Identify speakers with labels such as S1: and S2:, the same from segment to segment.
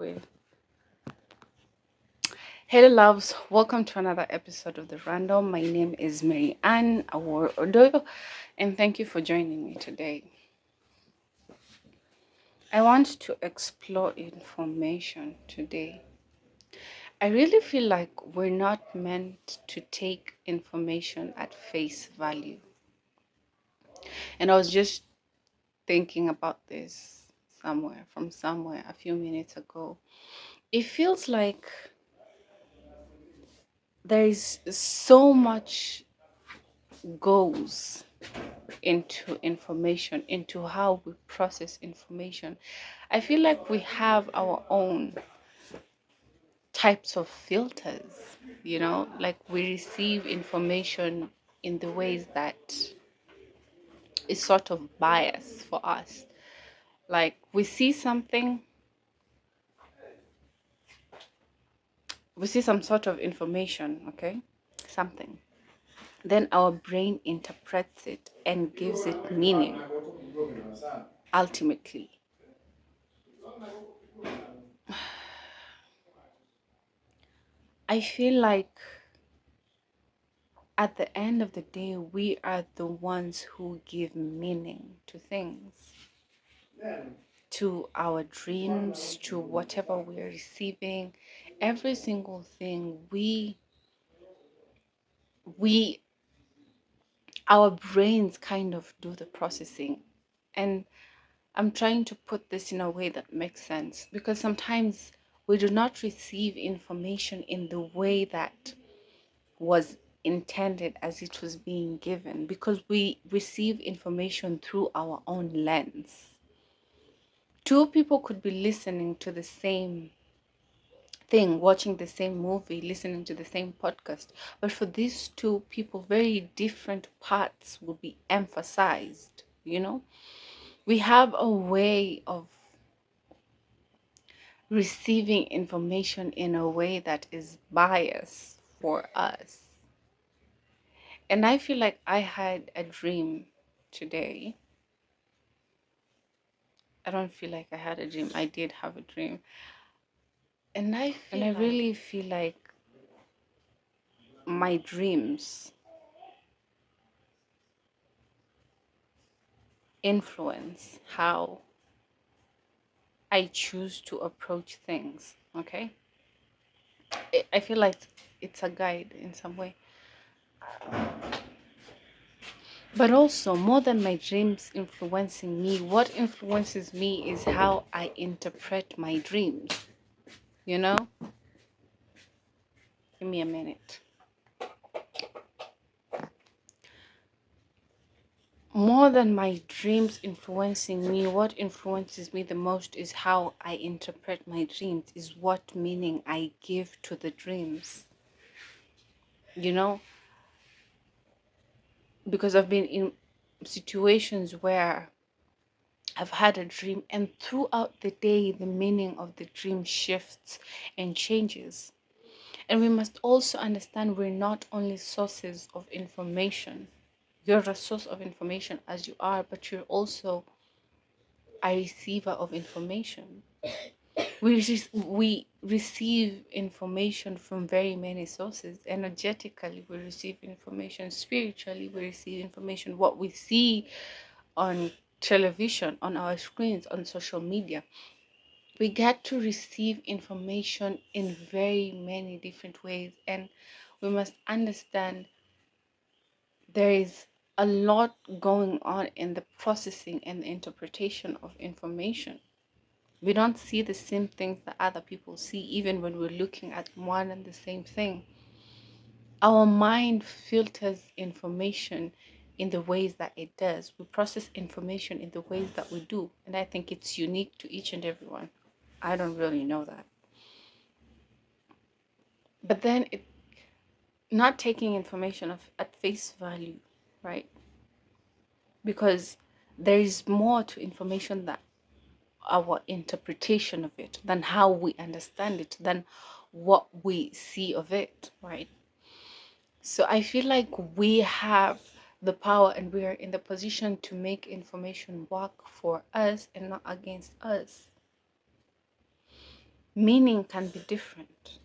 S1: Wait. Hello, loves. Welcome to another episode of The Random. My name is Mary Ann Awor Odoyo, and thank you for joining me today. I want to explore information today. I really feel like we're not meant to take information at face value. And I was just thinking about this somewhere a few minutes ago. It feels like there is so much goes into information, into how we process information. I feel like we have our own types of filters, like we receive information in the ways that is sort of bias for us. Like we see some sort of information, okay? Something. Then our brain interprets it and gives it meaning ultimately. I feel like at the end of the day, we are the ones who give meaning to things, to our dreams, to whatever we're receiving. Every single thing we our brains kind of do the processing. And I'm trying to put this in a way that makes sense because sometimes we do not receive information in the way that was intended as it was being given because we receive information through our own lens. Two people could be listening to the same thing, watching the same movie, listening to the same podcast, but for these two people, very different parts will be emphasized. We have a way of receiving information in a way that is biased for us. And I feel like I had a dream today. I don't feel like I had a dream. I did have a dream. And I really feel like my dreams influence how I choose to approach things. Okay? I feel like it's a guide in some way. But also, more than my dreams influencing me, what influences me is how I interpret my dreams. You know? Give me a minute. More than my dreams influencing me, what influences me the most is how I interpret my dreams, is what meaning I give to the dreams. You know? Because I've been in situations where I've had a dream, and throughout the day, the meaning of the dream shifts and changes. And we must also understand we're not only sources of information. You're a source of information as you are, but you're also a receiver of information. We receive information from very many sources. Energetically, we receive information. Spiritually, we receive information. What we see on television, on our screens, on social media, we get to receive information in very many different ways. And we must understand there is a lot going on in the processing and the interpretation of information. We don't see the same things that other people see, even when we're looking at one and the same thing. Our mind filters information in the ways that it does. We process information in the ways that we do. And I think it's unique to each and every one. I don't really know that. But then not taking information at face value, right? Because there is more to information than our interpretation of it, than how we understand it, than what we see of it, right? So I feel like we have the power and we are in the position to make information work for us and not against us. Meaning can be different.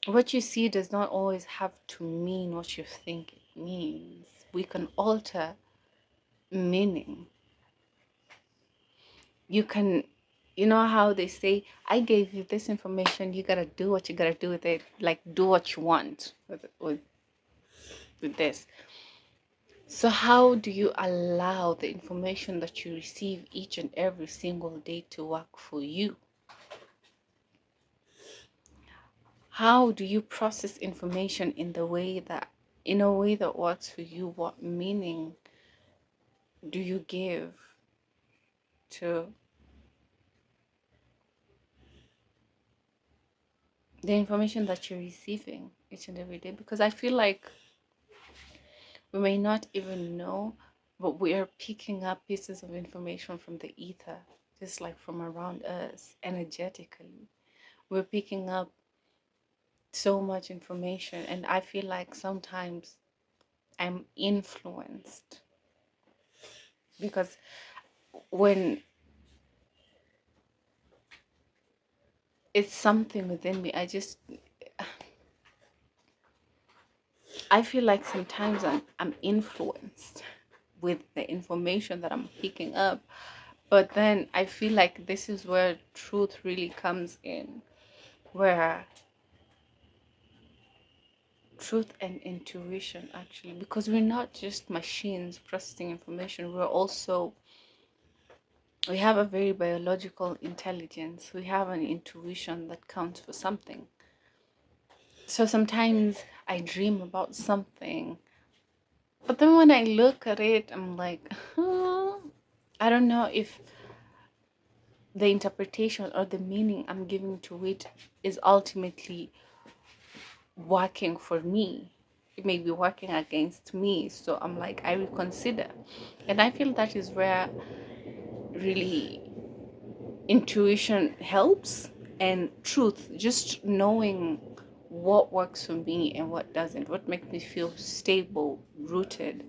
S1: What you see does not always have to mean what you think it means. We can alter meaning. You can, you know how they say, I gave you this information, you gotta do what you gotta do with it. Like, do what you want with this. So, how do you allow the information that you receive each and every single day to work for you? How do you process information in a way that works for you? What meaning do you give to the information that you're receiving each and every day? Because I feel like we may not even know, but we are picking up pieces of information from the ether, just like from around us energetically. We're picking up so much information, and I feel like sometimes I'm influenced because when it's something within me, I feel like sometimes I'm influenced with the information that I'm picking up. But then I feel like this is where truth really comes in, where truth and intuition actually, because we're not just machines processing information, we have a very biological intelligence. We have an intuition that counts for something. So sometimes I dream about something, but then when I look at it, I'm like, I don't know if the interpretation or the meaning I'm giving to it is ultimately working for me. It may be working against me. So I'm like, I reconsider. And I feel that is where really intuition helps, and truth, just knowing what works for me and what doesn't, what makes me feel stable, rooted.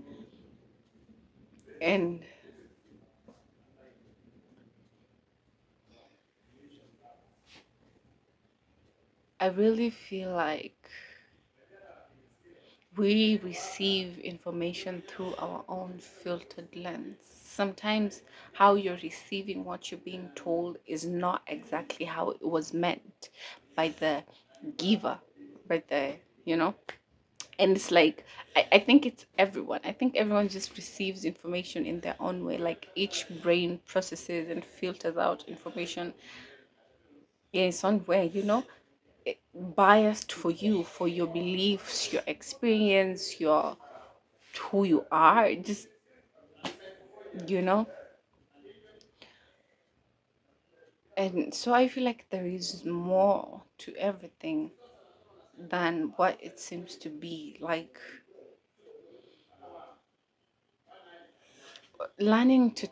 S1: And I really feel like we receive information through our own filtered lens. Sometimes how you're receiving what you're being told is not exactly how it was meant by the giver, by the, you know? And it's like, I think it's everyone. I think everyone just receives information in their own way. Like each brain processes and filters out information in its own way, biased for you, for your beliefs, your experience, your who you are, just you know and so I feel like there is more to everything than what it seems to be. Like learning to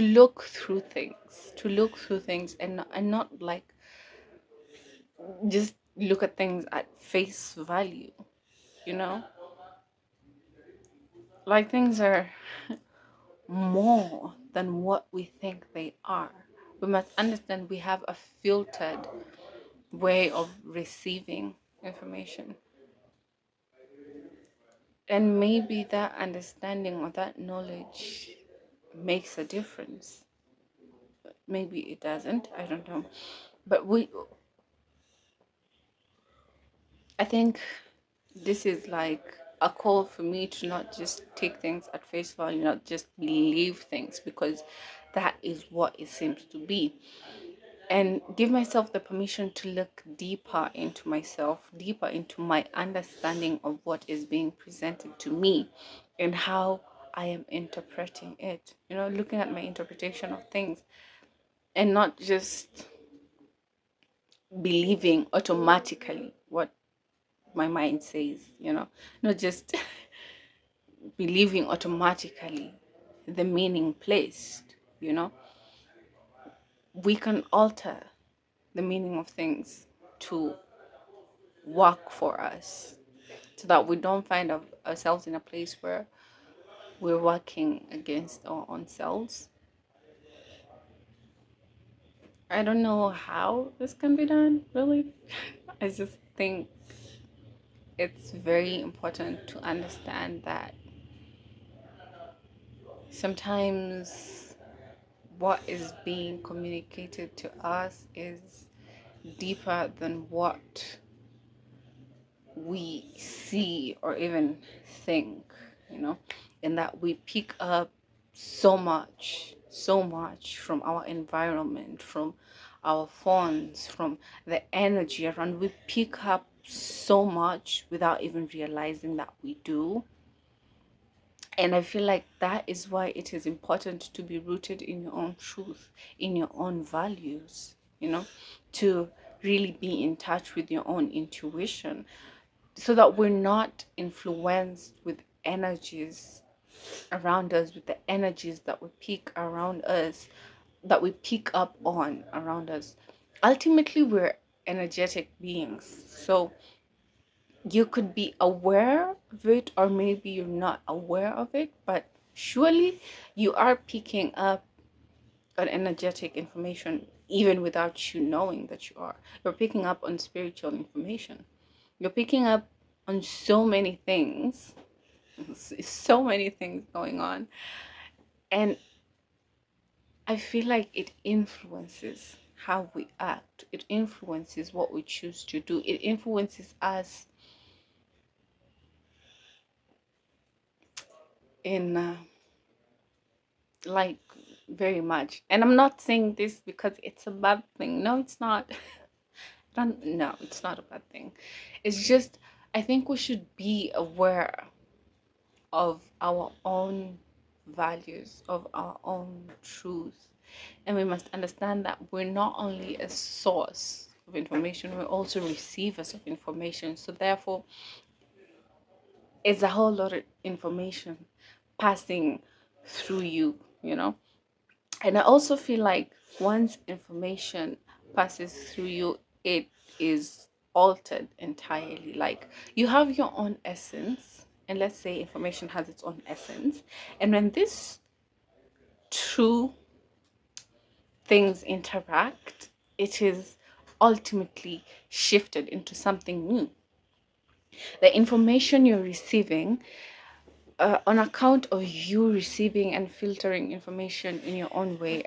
S1: look through things, and not like just look at things at face value, you know like things are more than what we think they are. We must understand we have a filtered way of receiving information. And maybe that understanding or that knowledge makes a difference. Maybe it doesn't. I don't know. But I think this is like a call for me to not just take things at face value, not just believe things because that is what it seems to be. And give myself the permission to look deeper into myself, deeper into my understanding of what is being presented to me and how I am interpreting it. Looking at my interpretation of things and not just believing automatically what my mind says, not just believing automatically the meaning placed, you know. We can alter the meaning of things to work for us so that we don't find ourselves in a place where we're working against our own selves. I don't know how this can be done, really. I just think it's very important to understand that sometimes what is being communicated to us is deeper than what we see or even think, you know, and that we pick up so much from our environment, from our phones, from the energy around. We pick up so much without even realizing that we do. And I feel like that is why it is important to be rooted in your own truth, in your own values, you know, to really be in touch with your own intuition so that we're not influenced with energies around us, with the energies that we pick around us, that we pick up on around us. Ultimately, we're energetic beings. So you could be aware of it, or maybe you're not aware of it, but surely you are picking up an energetic information even without you knowing that you are. You're picking up on spiritual information. You're picking up on so many things, so many things going on. And I feel like it influences how we act, it influences what we choose to do, it influences us in like very much. And I'm not saying this because it's a bad thing. No, it's not. No, it's not a bad thing. It's just, I think we should be aware of our own values, of our own truth. And we must understand that we're not only a source of information, we're also receivers of information. So, therefore, it's a whole lot of information passing through you, you know? And I also feel like once information passes through you, it is altered entirely. Like you have your own essence, and let's say information has its own essence. And when these two things interact, it is ultimately shifted into something new. The information you're receiving, on account of you receiving and filtering information in your own way,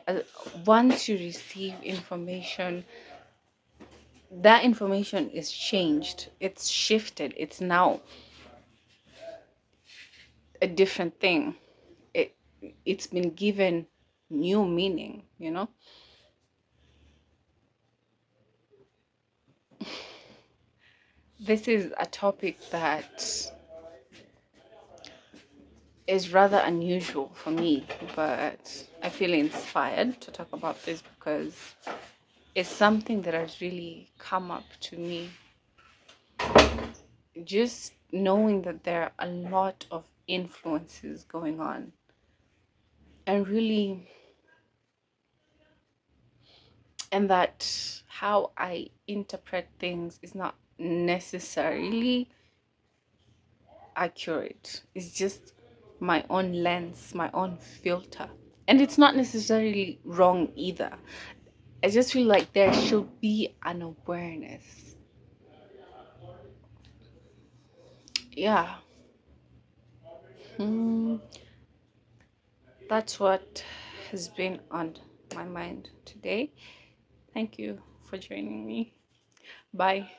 S1: once you receive information, that information is changed, it's shifted, it's now a different thing. it it's been given new meaning, you know. This is a topic that is rather unusual for me, but I feel inspired to talk about this because it's something that has really come up to me, just knowing that there are a lot of influences going on, and really, and that how I interpret things is not necessarily accurate. It's just my own lens, my own filter. And it's not necessarily wrong either. I just feel like there should be an awareness. Yeah. Hmm. That's what has been on my mind today. Thank you for joining me. Bye.